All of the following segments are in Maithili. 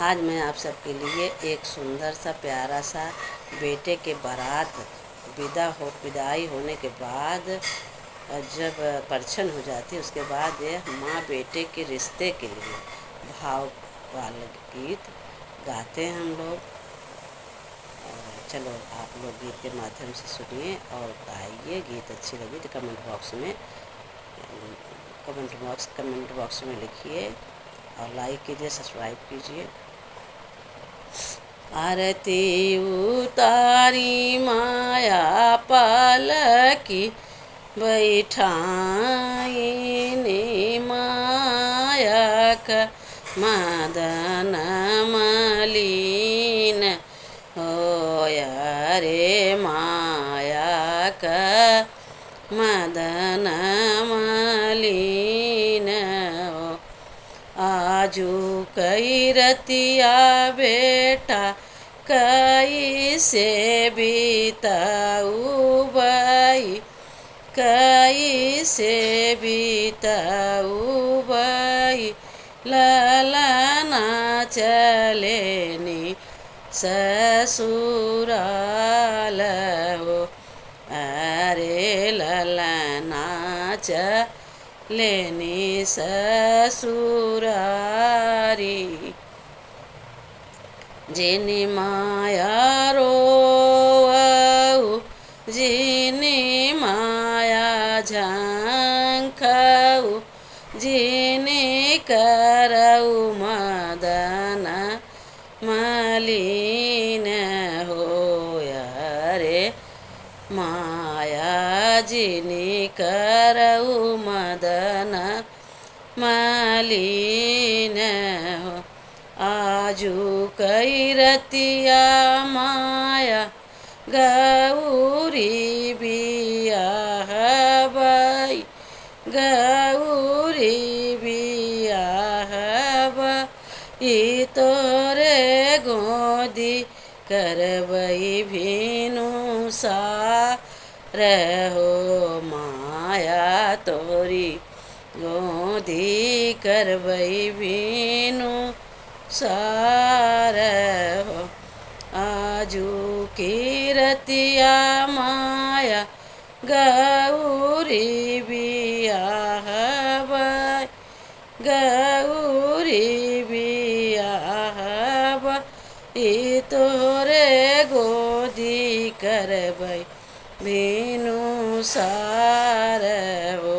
आज मैं आप सबके लिए एक सुंदर सा प्यारा सा बेटे के बारात विदाई होने के बाद जब परछन हो जाती है उसके बाद ये माँ बेटे के रिश्ते के लिए भाव वाले गीत गाते हैं हम लोग। चलो आप लोग गीत के माध्यम से सुनिए और गाइए। गीत अच्छी लगी तो कमेंट बॉक्स में लिखिए और लाइक कीजिए, सब्सक्राइब कीजिए। आरती उतारी माया पालकी बैठाई ने माया का मदन मलिन होया रे माया का मदन मलिन हो। आजू कई रतिया बेटा कई से बीताऊ बाई, कई से बीताऊ बाई ललना चलेनी ससुराल हो। अरे ललना चलेनी ससुरारी जिनी माया रोवऊ, जिनी माया झंखऊ, जिनी करऊ मदन मलिन होया रे माया जिनी करऊ मदन मलिन हो। आजू कई रतिया माया गौरी बियाह बाई, गौरी बियाह बाई तोरे गोदी करबई भीनु सा रहो माया तोरी गोदी करबई भीनु सार हो। आजू की रतिया माया गौरी बियाह बाई, गौरी बियाह बाई तोरे गोदी करबई भीनु सार हो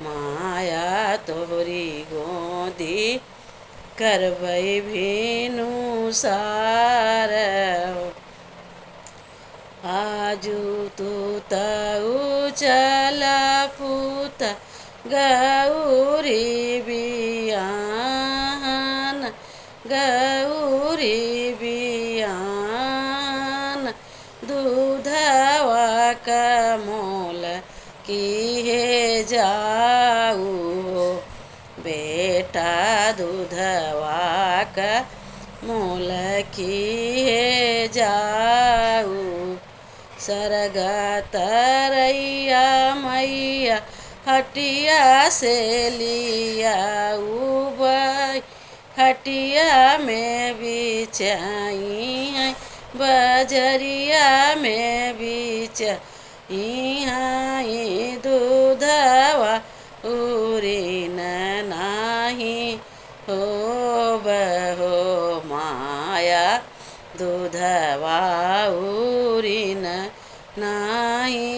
माया तोरी गोदी करबई भीनु सार हो। आजू तू तऊ चला पूत गौरी बियान, गौरी बियान दूधवा का मोल की है जाऊ बेटा दूधवा का मोल की है जाऊ। सरगा तरैया मैया हटिया से लिया उबाई, हटिया में बिछाई बजरिया में बिछाई दूधवा उरीन नाही हो बहो माया दूधवा उरीन नाही